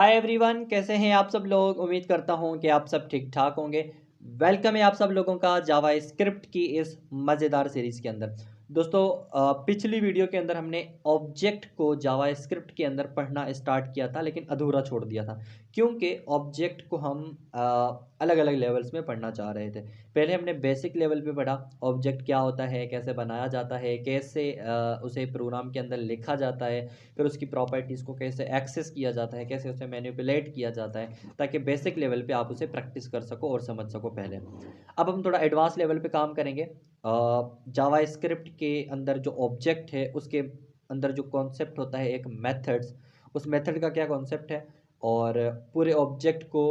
Hi everyone, कैसे हैं आप सब लोग। उम्मीद करता हूं कि आप सब ठीक ठाक होंगे। वेलकम है आप सब लोगों का जावा स्क्रिप्ट की इस मज़ेदार सीरीज़ के अंदर। दोस्तों, पिछली वीडियो के अंदर हमने ऑब्जेक्ट को जावा स्क्रिप्ट के अंदर पढ़ना स्टार्ट किया था, लेकिन अधूरा छोड़ दिया था क्योंकि ऑब्जेक्ट को हम अलग अलग लेवल्स में पढ़ना चाह रहे थे। पहले हमने बेसिक लेवल पे पढ़ा ऑब्जेक्ट क्या होता है, कैसे बनाया जाता है, कैसे उसे प्रोग्राम के अंदर लिखा जाता है, फिर उसकी प्रॉपर्टीज़ को कैसे एक्सेस किया जाता है, कैसे उसे मैनिपुलेट किया जाता है, ताकि बेसिक लेवल पे आप उसे प्रैक्टिस कर सको और समझ सको पहले। अब हम थोड़ा एडवांस लेवल पे काम करेंगे। जावा स्क्रिप्ट के अंदर जो ऑब्जेक्ट है उसके अंदर जो कॉन्सेप्ट होता है एक मेथड्स, उस मेथड का क्या कॉन्सेप्ट है और पूरे ऑब्जेक्ट को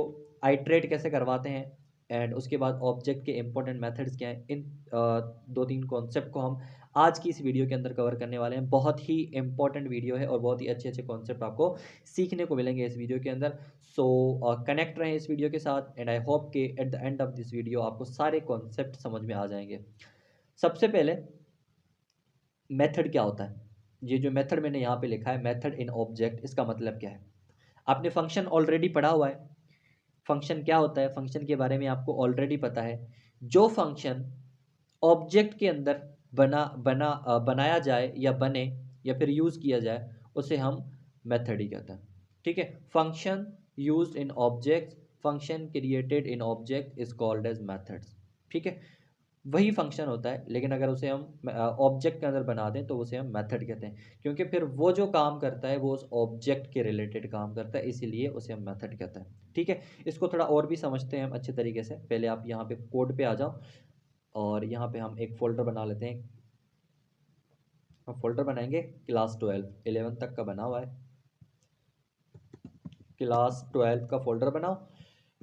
आइट्रेट कैसे करवाते हैं, एंड उसके बाद ऑब्जेक्ट के इंपॉर्टेंट मेथड्स क्या हैं। इन दो तीन कॉन्सेप्ट को हम आज की इस वीडियो के अंदर कवर करने वाले हैं। बहुत ही इंपॉर्टेंट वीडियो है और बहुत ही अच्छे अच्छे कॉन्सेप्ट आपको सीखने को मिलेंगे इस वीडियो के अंदर। सो कनेक्ट रहें इस वीडियो के साथ एंड आई होप कि at the end of this video आपको सारे कॉन्सेप्ट समझ में आ जाएंगे। सबसे पहले मेथड क्या होता है। ये जो मेथड मैंने यहाँ पे लिखा है, मेथड इन ऑब्जेक्ट, इसका मतलब क्या है। आपने फंक्शन ऑलरेडी पढ़ा हुआ है। फंक्शन क्या होता है, फंक्शन के बारे में आपको ऑलरेडी पता है। जो फंक्शन ऑब्जेक्ट के अंदर बनाया जाए या बने या फिर यूज़ किया जाए उसे हम मेथड ही कहते हैं। ठीक है, function used in object, function created in object is called as methods. ठीक है, वही फंक्शन होता है, लेकिन अगर उसे हम ऑब्जेक्ट के अंदर बना दें तो उसे हम मेथड कहते हैं, क्योंकि फिर वो जो काम करता है वो उस ऑब्जेक्ट के रिलेटेड काम करता है, इसीलिए उसे हम मेथड कहते हैं। ठीक है, इसको थोड़ा और भी समझते हैं हम अच्छे तरीके से। पहले आप यहाँ पे कोड पे आ जाओ और यहाँ पे हम एक फ़ोल्डर बना लेते हैं। हम फोल्डर बनाएंगे क्लास 11 तक का बना हुआ है। क्लास 12 का फोल्डर बनाओ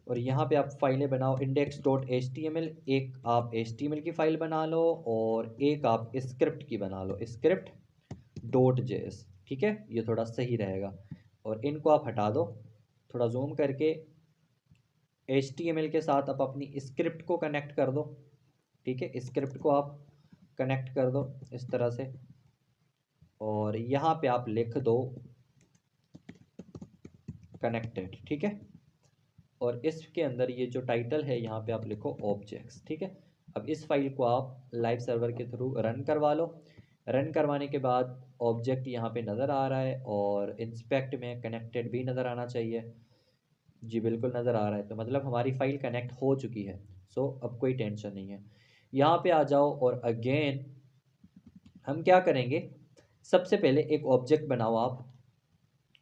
और यहाँ पे आप फाइलें बनाओ index.html। एक आप html की फाइल बना लो और एक आप स्क्रिप्ट की बना लो, script.js। ठीक है, ये थोड़ा सही रहेगा और इनको आप हटा दो। थोड़ा जूम करके html के साथ आप अपनी स्क्रिप्ट को कनेक्ट कर दो। ठीक है, स्क्रिप्ट को आप कनेक्ट कर दो इस तरह से और यहाँ पे आप लिख दो कनेक्टेड। ठीक है, और इसके अंदर ये जो टाइटल है यहाँ पे आप लिखो ऑब्जेक्ट्स। ठीक है, अब इस फाइल को आप लाइव सर्वर के थ्रू रन करवा लो। रन करवाने के बाद ऑब्जेक्ट यहाँ पे नज़र आ रहा है और इंस्पेक्ट में कनेक्टेड भी नज़र आना चाहिए। जी बिल्कुल नज़र आ रहा है, तो मतलब हमारी फाइल कनेक्ट हो चुकी है। सो अब कोई टेंशन नहीं है। यहाँ पे आ जाओ और अगेन हम क्या करेंगे, सबसे पहले एक ऑब्जेक्ट बनाओ। आप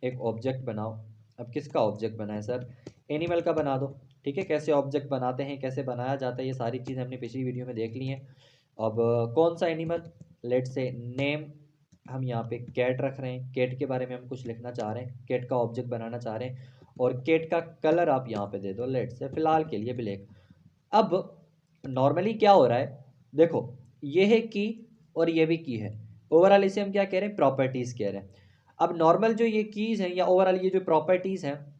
एक ऑब्जेक्ट बनाओ। अब किसका ऑब्जेक्ट बनाए सर, एनिमल का बना दो। ठीक है, कैसे ऑब्जेक्ट बनाते हैं, कैसे बनाया जाता है, ये सारी चीज़ें हमने पिछली वीडियो में देख ली हैं। अब कौन सा एनिमल, लेट से नेम हम यहाँ पे कैट रख रहे हैं। कैट के बारे में हम कुछ लिखना चाह रहे हैं, कैट का ऑब्जेक्ट बनाना चाह रहे हैं और कैट का कलर आप यहाँ पे दे दो, लेट से फिलहाल के लिए ब्लैक। अब नॉर्मली क्या हो रहा है, देखो ये है की और ये भी की है। ओवरऑल इसे हम क्या कह रहे हैं, प्रॉपर्टीज़ कह रहे हैं। अब नॉर्मल जो ये कीज़ हैं या ओवरऑल ये जो प्रॉपर्टीज़ हैं,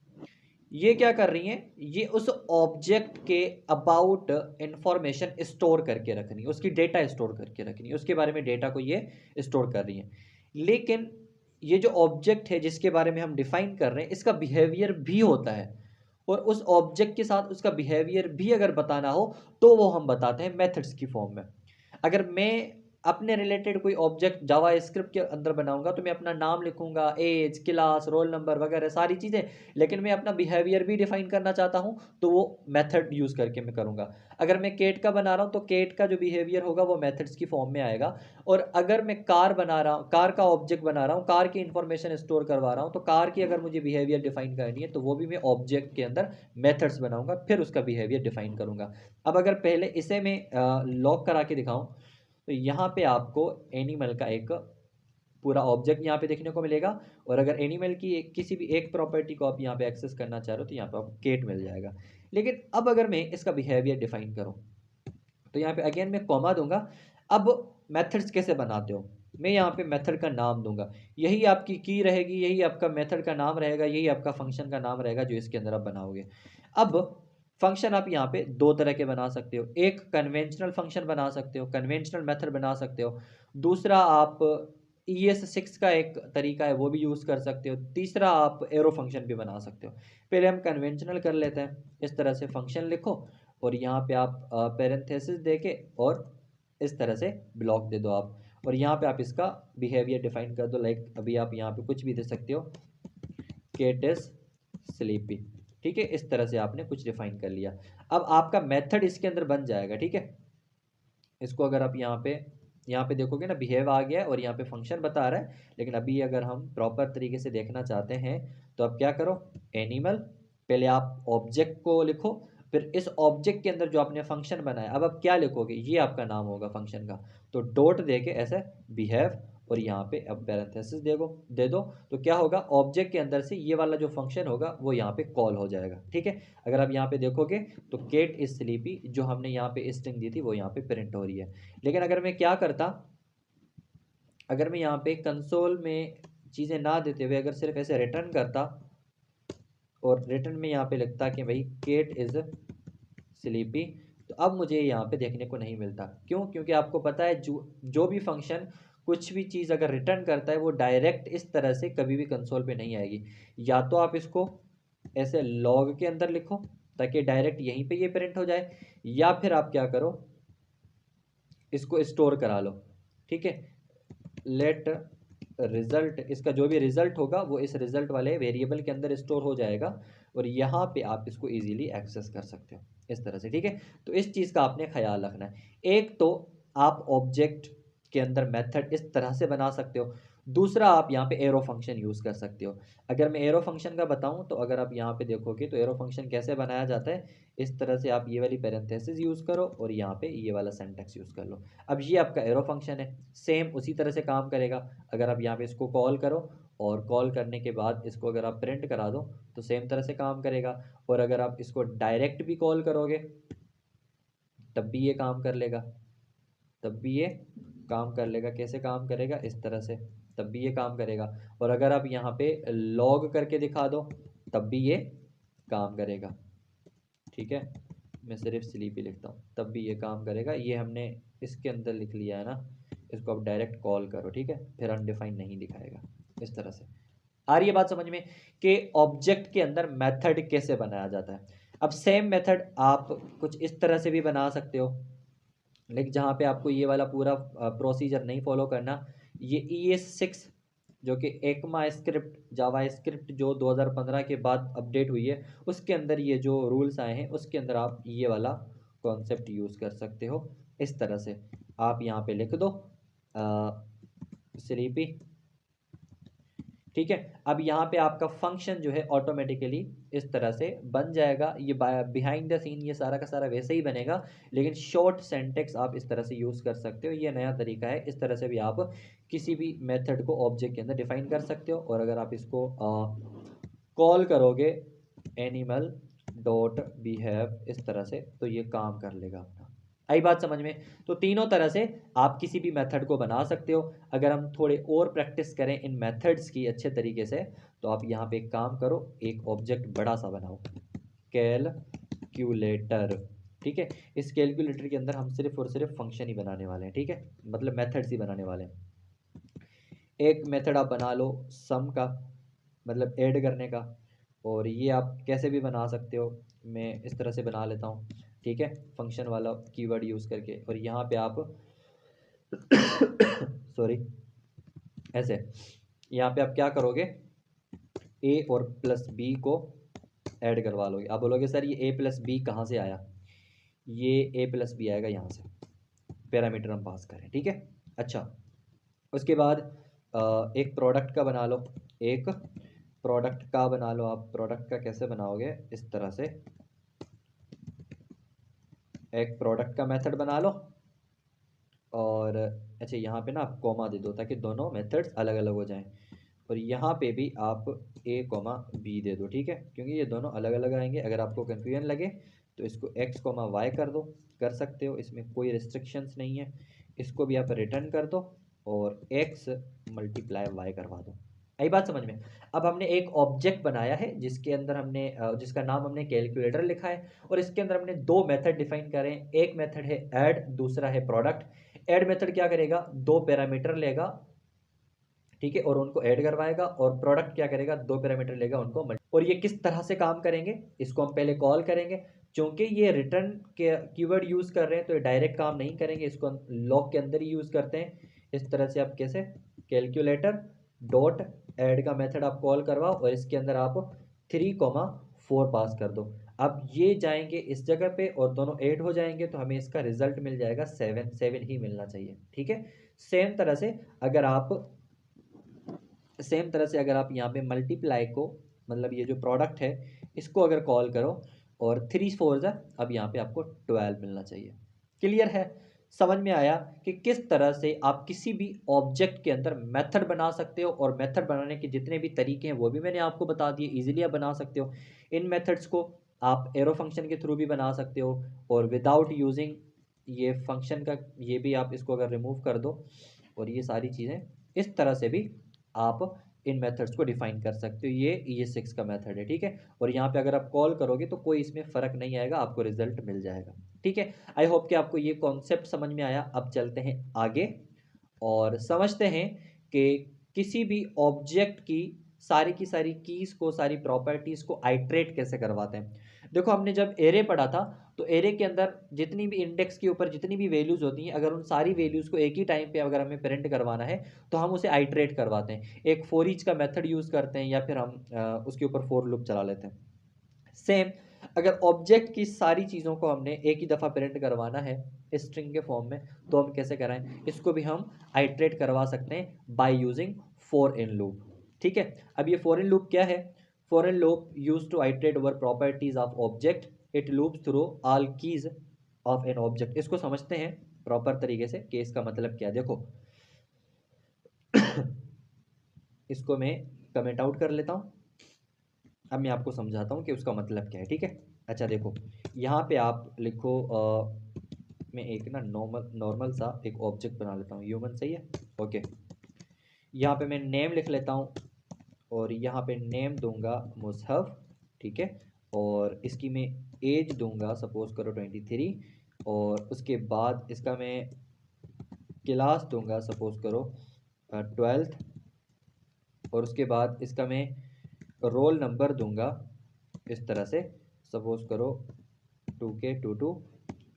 ये क्या कर रही हैं, ये उस ऑब्जेक्ट के अबाउट इंफॉर्मेशन स्टोर करके रख रही है, उसकी डेटा स्टोर करके रख रही है, उसके बारे में डेटा को ये स्टोर कर रही है। लेकिन ये जो ऑब्जेक्ट है जिसके बारे में हम डिफाइन कर रहे हैं, इसका बिहेवियर भी होता है और उस ऑब्जेक्ट के साथ उसका बिहेवियर भी अगर बताना हो तो वो हम बताते हैं मेथड्स की फॉर्म में। अगर मैं अपने रिलेटेड कोई ऑब्जेक्ट जावा स्क्रिप्ट के अंदर बनाऊंगा तो मैं अपना नाम लिखूंगा, एज, क्लास, रोल नंबर वगैरह सारी चीज़ें, लेकिन मैं अपना बिहेवियर भी डिफाइन करना चाहता हूं तो वो मेथड यूज़ करके मैं करूंगा। अगर मैं केट का बना रहा हूं तो केट का जो बिहेवियर होगा वो मेथड्स की फॉर्म में आएगा। और अगर मैं कार बना रहा हूँ, कार का ऑब्जेक्ट बना रहा हूँ, कार की इंफॉर्मेशन स्टोर करवा रहा हूँ, तो कार की अगर मुझे बिहेवियर डिफाइन करनी है तो वो भी मैं ऑब्जेक्ट के अंदर मेथड्स बनाऊंगा, फिर उसका बिहेवियर डिफाइन करूंगा। अब अगर पहले इसे मैं लॉक करा के दिखाऊं तो यहाँ पे आपको एनिमल का एक पूरा ऑब्जेक्ट यहाँ पे देखने को मिलेगा और अगर एनिमल की किसी भी एक प्रॉपर्टी को आप यहाँ पे एक्सेस करना चाह रहे हो तो यहाँ पे आपको केट मिल जाएगा। लेकिन अब अगर मैं इसका बिहेवियर डिफाइन करूँ तो यहाँ पे अगेन मैं कॉमा दूंगा। अब मेथड्स कैसे बनाते हो, मैं यहाँ पे मेथड का नाम दूंगा, यही आपकी की रहेगी, यही आपका मेथड का नाम रहेगा, यही आपका फंक्शन का नाम रहेगा जो इसके अंदर आप बनाओगे। अब फंक्शन आप यहाँ पे दो तरह के बना सकते हो, एक कन्वेंशनल फंक्शन बना सकते हो, कन्वेंशनल मेथड बना सकते हो। दूसरा आप ES6 का एक तरीका है वो भी यूज़ कर सकते हो। तीसरा आप एरो फंक्शन भी बना सकते हो। पहले हम कन्वेंशनल कर लेते हैं। इस तरह से फंक्शन लिखो और यहाँ पे आप पैरेंथेसिस दे के और इस तरह से ब्लॉक दे दो आप, और यहाँ पे आप इसका बिहेवियर डिफाइन कर दो। लाइक अभी आप यहाँ पे कुछ भी दे सकते हो, केट इज स्लीपी। ठीक है, इस तरह से आपने कुछ डिफाइन कर लिया। अब आपका मेथड इसके अंदर बन जाएगा। ठीक है, इसको अगर आप यहाँ पे देखोगे ना, बिहेव आ गया है और यहाँ पे फंक्शन बता रहा है। लेकिन अभी अगर हम प्रॉपर तरीके से देखना चाहते हैं तो आप क्या करो, एनिमल, पहले आप ऑब्जेक्ट को लिखो, फिर इस ऑब्जेक्ट के अंदर जो आपने फंक्शन बनाया, अब आप क्या लिखोगे, ये आपका नाम होगा फंक्शन का। तो डॉट दे के ऐसे बिहेव, और यहाँ पे अब पैरेंथेसिस दे दो। तो क्या होगा, ऑब्जेक्ट के अंदर से ये वाला जो फंक्शन होगा वो यहाँ पे कॉल हो जाएगा। ठीक है, अगर आप यहाँ पे देखोगे तो केट इज स्लीपी जो हमने यहाँ पे स्ट्रिंग दी थी वो यहाँ पे प्रिंट हो रही है। लेकिन अगर मैं क्या करता, अगर मैं यहाँ पे कंसोल में चीज़ें ना देते हुए अगर सिर्फ ऐसे रिटर्न करता और रिटर्न में यहाँ पे लिखता कि भाई केट इज स्लीपी, तो अब मुझे यहाँ पे देखने को नहीं मिलता। क्यों? क्योंकि आपको पता है जो भी फंक्शन कुछ भी चीज़ अगर रिटर्न करता है वो डायरेक्ट इस तरह से कभी भी कंसोल पे नहीं आएगी। या तो आप इसको ऐसे लॉग के अंदर लिखो ताकि डायरेक्ट यहीं पे ये प्रिंट हो जाए, या फिर आप क्या करो, इसको स्टोर करा लो। ठीक है, लेट रिजल्ट, इसका जो भी रिजल्ट होगा वो इस रिजल्ट वाले वेरिएबल के अंदर स्टोर हो जाएगा और यहाँ पे आप इसको इजीली एक्सेस कर सकते हो इस तरह से। ठीक है, तो इस चीज़ का आपने ख्याल रखना है। एक तो आप ऑब्जेक्ट के अंदर मेथड इस तरह से बना सकते हो, दूसरा आप यहाँ पे एरो फंक्शन यूज़ कर सकते हो। अगर मैं एरो फंक्शन का बताऊँ तो अगर आप यहाँ पे देखोगे तो एरो फंक्शन कैसे बनाया जाता है, इस तरह से आप ये वाली पैरेंथेसिस यूज़ करो और यहाँ पे ये वाला सिंटैक्स यूज़ कर लो। अब ये आपका एरो फंक्शन है, सेम उसी तरह से काम करेगा। अगर आप यहाँ पे इसको कॉल करो और कॉल करने के बाद इसको अगर आप प्रिंट करा दो तो सेम तरह से काम करेगा, और अगर आप इसको डायरेक्ट भी कॉल करोगे तब भी ये काम कर लेगा, तब भी ये काम कर लेगा। कैसे काम करेगा, इस तरह से, तब भी ये काम करेगा। और अगर आप यहाँ पे लॉग करके दिखा दो तब भी ये काम करेगा। ठीक है, मैं सिर्फ स्लीपी लिखता हूँ तब भी ये काम करेगा। ये हमने इसके अंदर लिख लिया है ना, इसको आप डायरेक्ट कॉल करो। ठीक है, फिर अनडिफाइंड नहीं दिखाएगा। इस तरह से आ रही है बात समझ में कि ऑब्जेक्ट के अंदर मेथड कैसे बनाया जाता है। अब सेम मेथड आप कुछ इस तरह से भी बना सकते हो, लेकिन जहाँ पे आपको ये वाला पूरा प्रोसीजर नहीं फॉलो करना। ये ES6 जो कि एकमा स्क्रिप्ट जावा स्क्रिप्ट जो 2015 के बाद अपडेट हुई है, उसके अंदर ये जो रूल्स आए हैं उसके अंदर आप ये वाला कॉन्सेप्ट यूज़ कर सकते हो। इस तरह से आप यहाँ पे लिख दो स्लीपी। ठीक है, अब यहाँ पे आपका फंक्शन जो है ऑटोमेटिकली इस तरह से बन जाएगा। ये बिहाइंड द सीन ये सारा का सारा वैसे ही बनेगा, लेकिन शॉर्ट सेंटेक्स आप इस तरह से यूज़ कर सकते हो। ये नया तरीका है, इस तरह से भी आप किसी भी मेथड को ऑब्जेक्ट के अंदर डिफाइन कर सकते हो। और अगर आप इसको कॉल करोगे एनिमल डॉट बिहेव इस तरह से तो ये काम कर लेगा अपना। आई बात समझ में? तो तीनों तरह से आप किसी भी मेथड को बना सकते हो। अगर हम थोड़े और प्रैक्टिस करें इन मेथड्स की अच्छे तरीके से तो आप यहाँ पे एक काम करो, एक ऑब्जेक्ट बड़ा सा बनाओ, कैलकुलेटर। ठीक है, इस कैलकुलेटर के अंदर हम सिर्फ और सिर्फ फंक्शन ही बनाने वाले हैं। ठीक है, मतलब मेथड्स ही बनाने वाले हैं। एक मेथड आप बना लो सम का, मतलब ऐड करने का, और ये आप कैसे भी बना सकते हो। मैं इस तरह से बना लेता हूँ। ठीक है, फंक्शन वाला कीवर्ड यूज़ करके, और यहाँ पे आप सॉरी ऐसे यहाँ पे आप क्या करोगे, ए और प्लस बी को ऐड करवा लोगे। आप बोलोगे सर ये ए प्लस बी कहाँ से आया, ये ए प्लस बी आएगा यहाँ से, पैरामीटर हम पास करें। ठीक है, अच्छा उसके बाद एक प्रोडक्ट का बना लो, एक प्रोडक्ट का बना लो। आप प्रोडक्ट का कैसे बनाओगे, इस तरह से एक प्रोडक्ट का मेथड बना लो, और अच्छा यहाँ पे ना आप कॉमा दे दो ताकि दोनों मेथड्स अलग अलग हो जाएं, और यहाँ पे भी आप ए कॉमा बी दे दो। ठीक है, क्योंकि ये दोनों अलग अलग आएंगे। अगर आपको कन्फ्यूजन लगे तो इसको एक्स कॉमा वाई कर दो, कर सकते हो, इसमें कोई रिस्ट्रिक्शंस नहीं है। इसको भी आप रिटर्न कर दो और एक्स मल्टीप्लाई वाई करवा दो। आई बात समझ में? अब हमने एक ऑब्जेक्ट बनाया है जिसके अंदर हमने जिसका नाम हमने कैलकुलेटर लिखा है, और इसके अंदर हमने दो मेथड डिफाइन करें। एक मेथड है ऐड, दूसरा है प्रोडक्ट। ऐड मेथड क्या करेगा, दो पैरामीटर लेगा ठीक है, और उनको ऐड करवाएगा और प्रोडक्ट क्या करेगा, 2 पैरामीटर लेगा, उनको और ये किस तरह से काम करेंगे, इसको हम पहले कॉल करेंगे। क्योंकि ये रिटर्न के कीवर्ड यूज़ कर रहे हैं तो ये डायरेक्ट काम नहीं करेंगे, इसको हम लॉग के अंदर ही यूज़ करते हैं। इस तरह से आप कैसे, कैलकुलेटर डॉट ऐड का मेथड आप कॉल करवाओ और इसके अंदर आप 3,4 पास कर दो। अब ये जाएंगे इस जगह पे और दोनों ऐड हो जाएंगे तो हमें इसका रिजल्ट मिल जाएगा 7 ही मिलना चाहिए। ठीक है, सेम तरह से अगर आप यहाँ पे मल्टीप्लाई को, मतलब ये जो प्रोडक्ट है इसको अगर कॉल करो और 3 4 अब यहाँ पे आपको 12 मिलना चाहिए। क्लियर है, समझ में आया कि किस तरह से आप किसी भी ऑब्जेक्ट के अंदर मेथड बना सकते हो, और मेथड बनाने के जितने भी तरीके हैं वो भी मैंने आपको बता दिए, इजीली आप बना सकते हो। इन मेथड्स को आप एरो फंक्शन के थ्रू भी बना सकते हो, और विदाउट यूजिंग ये फंक्शन का, ये भी आप इसको अगर रिमूव कर दो और ये सारी चीज़ें, इस तरह से भी आप इन मेथड्स को डिफाइन कर सकते हो। ये 6 का मेथड है। ठीक है, और यहाँ पे अगर आप कॉल करोगे तो कोई इसमें फ़र्क नहीं आएगा, आपको रिजल्ट मिल जाएगा। ठीक है, आई होप कि आपको ये कॉन्सेप्ट समझ में आया। अब चलते हैं आगे और समझते हैं कि किसी भी ऑब्जेक्ट की सारी कीज़ को, सारी प्रॉपर्टीज़ को आइट्रेट कैसे करवाते हैं। देखो, हमने जब एरे पढ़ा था तो एरे के अंदर जितनी भी इंडेक्स के ऊपर जितनी भी वैल्यूज़ होती हैं, अगर उन सारी वैल्यूज़ को एक ही टाइम पे अगर हमें प्रिंट करवाना है तो हम उसे आइट्रेट करवाते हैं, एक फॉर ईच का मेथड यूज़ करते हैं, या फिर हम उसके ऊपर फॉर लूप चला लेते हैं। सेम अगर ऑब्जेक्ट की सारी चीज़ों को हमने एक ही दफ़ा प्रिंट करवाना है स्ट्रिंग के फॉर्म में, तो हम कैसे कराएं, इसको भी हम आइट्रेट करवा सकते हैं by using for in loop. ठीक है, अब ये फॉर इन लूप क्या है, for in loop use to iterate over properties of object, it loops through all keys of an object. इसको समझते हैं प्रॉपर तरीके से कि इसका मतलब क्या है। देखो इसको मैं कमेंट आउट कर लेता हूँ, अब मैं आपको समझाता हूँ कि उसका मतलब क्या है। ठीक है, अच्छा देखो, यहाँ पे आप लिखो मैं एक ना नॉर्मल सा एक ऑब्जेक्ट बना लेता हूँ, ह्यूमन, सही है। ओके, यहाँ पे मैं नेम लिख लेता हूँ और यहाँ पे नेम दूंगा मुसहफ। ठीक है, और इसकी मैं एज दूंगा सपोज करो 23, और उसके बाद इसका मैं क्लास दूंगा सपोज करो 12th, और उसके बाद इसका मैं रोल नंबर दूंगा इस तरह से, सपोज करो 2K22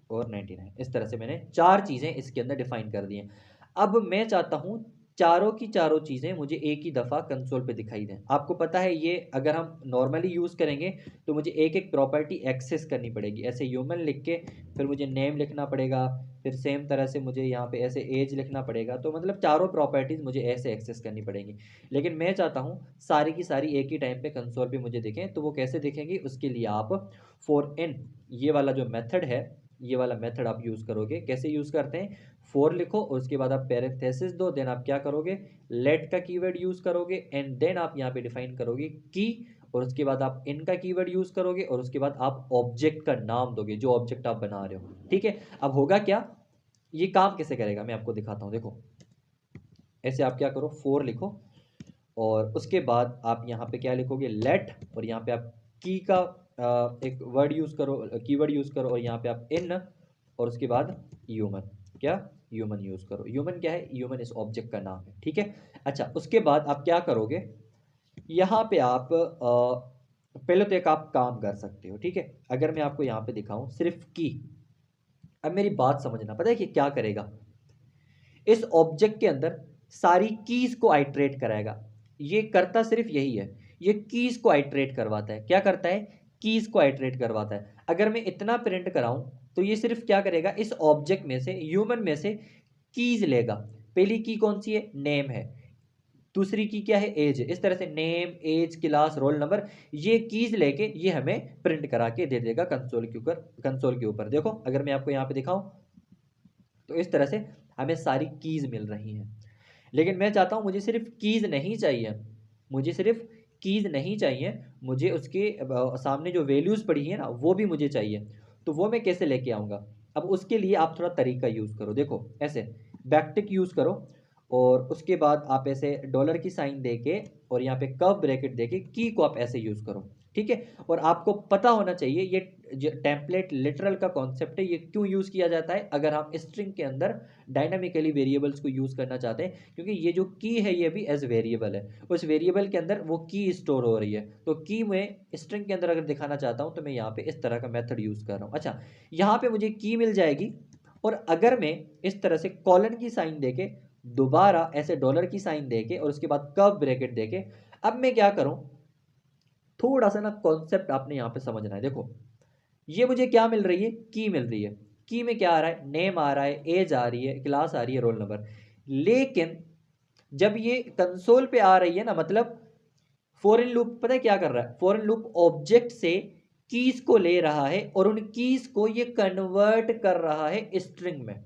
और 99। इस तरह से मैंने 4 चीज़ें इसके अंदर डिफाइन कर दी हैं। अब मैं चाहता हूँ चारों की चारों चीज़ें मुझे एक ही दफ़ा कंसोल पे दिखाई दें। आपको पता है ये अगर हम नॉर्मली यूज़ करेंगे तो मुझे एक एक प्रॉपर्टी एक्सेस करनी पड़ेगी, ऐसे ह्यूमन लिख के फिर मुझे नेम लिखना पड़ेगा, फिर सेम तरह से मुझे यहाँ पे ऐसे एज लिखना पड़ेगा, तो मतलब चारों प्रॉपर्टीज़ मुझे ऐसे एक्सेस करनी पड़ेंगी। लेकिन मैं चाहता हूँ सारी की सारी एक ही टाइम पे कंसोल पे मुझे दिखें, तो वो कैसे दिखेंगी, उसके लिए आप फॉर इन ये वाला जो मेथड है, ये वाला मेथड आप यूज़ करोगे। कैसे यूज़ करते हैं, फॉर लिखो और उसके बाद आप पैरेंथेसिस दो, देन आप क्या करोगे, लेट का कीवर्ड यूज़ करोगे, एंड देन आप यहाँ पे डिफाइन करोगे की, और उसके बाद आप इन का कीवर्ड यूज़ करोगे, और उसके बाद आप ऑब्जेक्ट का नाम दोगे जो ऑब्जेक्ट आप बना रहे हो। ठीक है, अब होगा क्या, ये काम कैसे करेगा मैं आपको दिखाता हूँ। देखो ऐसे आप क्या करो, फॉर लिखो और उसके बाद आप यहाँ पे क्या लिखोगे, लेट, और यहाँ पे आप की का एक वर्ड यूज़ करो, कीवर्ड यूज़ करो, और यहाँ पे आप इन, और उसके बाद ह्यूमन, क्या ह्यूमन यूज़ करो। ह्यूमन क्या है, ह्यूमन इस ऑब्जेक्ट का नाम है। ठीक है, अच्छा उसके बाद आप क्या करोगे, यहाँ पे आप पहले तो एक आप काम कर सकते हो। ठीक है, अगर मैं आपको यहाँ पे दिखाऊं सिर्फ की, अब मेरी बात समझना, पता है कि क्या करेगा, इस ऑब्जेक्ट के अंदर सारी कीज को आइट्रेट कराएगा। ये करता सिर्फ यही है, ये कीज को आइट्रेट करवाता है। क्या करता है, कीज को आइट्रेट करवाता है। अगर मैं इतना प्रिंट कराऊं तो ये सिर्फ क्या करेगा, इस ऑब्जेक्ट में से, ह्यूमन में से कीज लेगा। पहली की कौन सी है, नेम है, दूसरी की क्या है, एज। इस तरह से name, age, class, roll number, ये कीज लेके ये हमें प्रिंट करा के दे देगा कंसोल के ऊपर। देखो अगर मैं आपको यहाँ पे दिखाऊं तो इस तरह से हमें सारी कीज मिल रही हैं। लेकिन मैं चाहता हूं मुझे सिर्फ कीज नहीं चाहिए, मुझे सिर्फ कीज नहीं चाहिए, मुझे उसके सामने जो वैल्यूज पड़ी है ना वो भी मुझे चाहिए। तो वो मैं कैसे लेके आऊंगा, अब उसके लिए आप थोड़ा तरीका यूज करो। देखो ऐसे बैकटिक यूज करो, और उसके बाद आप ऐसे डॉलर की साइन देके और यहाँ पे कर्व ब्रैकेट देके की को आप ऐसे यूज करो। ठीक है। और आपको पता होना चाहिए ये जो टेम्पलेट लिटरल का कॉन्सेप्ट है ये क्यों यूज़ किया जाता है अगर हम स्ट्रिंग के अंदर डायनामिकली वेरिएबल्स को यूज़ करना चाहते हैं, क्योंकि ये जो की है ये भी एज वेरिएबल है, उस वेरिएबल के अंदर वो की स्टोर हो रही है। तो की मैं स्ट्रिंग के अंदर अगर दिखाना चाहता हूँ तो मैं यहाँ पे इस तरह का मेथड यूज़ कर रहा हूँ। अच्छा, यहाँ पे मुझे की मिल जाएगी, और अगर मैं इस तरह से कॉलन की साइन देके दोबारा ऐसे डॉलर की साइन देके और उसके बाद कर्व ब्रैकेट देके, अब मैं क्या करूं, थोड़ा सा ना कॉन्सेप्ट आपने यहां पे समझना है। देखो ये मुझे क्या मिल रही है, की मिल रही है। की में क्या आ रहा है, नेम आ रहा है, एज आ रही है, क्लास आ रही है, रोल नंबर। लेकिन जब ये कंसोल पे आ रही है ना, मतलब फॉरेन लूप पता है क्या कर रहा है, फॉरेन लूप ऑब्जेक्ट से कीज को ले रहा है और उन कीज को ये कन्वर्ट कर रहा है स्ट्रिंग में,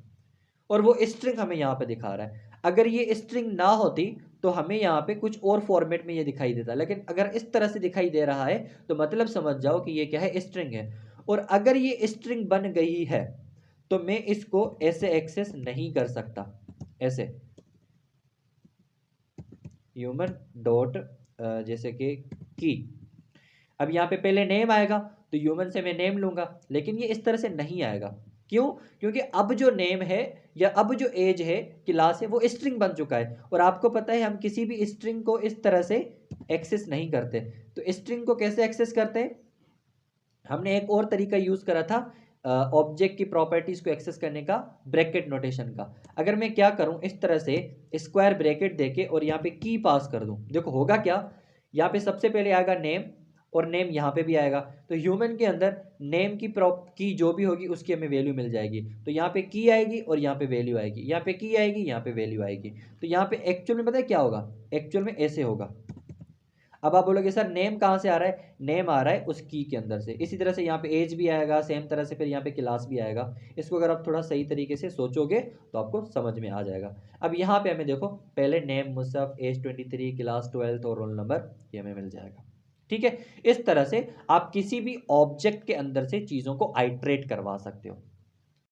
और वो स्ट्रिंग हमें यहाँ पे दिखा रहा है। अगर ये स्ट्रिंग ना होती तो हमें यहाँ पे कुछ और फॉर्मेट में ये दिखाई देता, लेकिन अगर इस तरह से दिखाई दे रहा है तो मतलब समझ जाओ कि ये क्या है, स्ट्रिंग है। और अगर ये स्ट्रिंग बन गई है तो मैं इसको ऐसे एक्सेस नहीं कर सकता, ऐसे ह्यूमन डॉट जैसे कि की। अब यहाँ पे पहले नेम आएगा तो ह्यूमन से मैं नेम लूंगा, लेकिन ये इस तरह से नहीं आएगा। क्यों? क्योंकि अब जो नेम है या अब जो एज है, क्लास है, वो स्ट्रिंग बन चुका है, और आपको पता है हम किसी भी स्ट्रिंग को इस तरह से एक्सेस नहीं करते। तो स्ट्रिंग को कैसे एक्सेस करते हैं, हमने एक और तरीका यूज करा था ऑब्जेक्ट की प्रॉपर्टीज को एक्सेस करने का, ब्रैकेट नोटेशन का। अगर मैं क्या करूं, इस तरह से स्क्वायर ब्रैकेट देके और यहाँ पे की पास कर दूं, देखो होगा क्या, यहाँ पे सबसे पहले आएगा नेम, और नेम यहाँ पे भी आएगा। तो ह्यूमन के अंदर नेम की प्रॉप की जो भी होगी उसकी हमें वैल्यू मिल जाएगी। तो यहाँ पे की आएगी और यहाँ पे वैल्यू आएगी, यहाँ पे की आएगी, यहाँ पे वैल्यू आएगी। तो यहाँ पे एक्चुअल में पता है क्या होगा, एक्चुअल में ऐसे होगा। अब आप बोलोगे सर नेम कहाँ से आ रहा है, नेम आ रहा है उस की के अंदर से। इसी तरह से यहाँ पे एज भी आएगा, सेम तरह से फिर यहाँ पे क्लास भी आएगा। इसको अगर आप थोड़ा सही तरीके से सोचोगे तो आपको समझ में आ जाएगा। अब यहाँ पे हमें देखो, पहले नेम मुसफ, एज 23, क्लास 12 और रोल नंबर ये हमें मिल जाएगा। ठीक है, इस तरह से आप किसी भी ऑब्जेक्ट के अंदर से चीज़ों को आइट्रेट करवा सकते हो।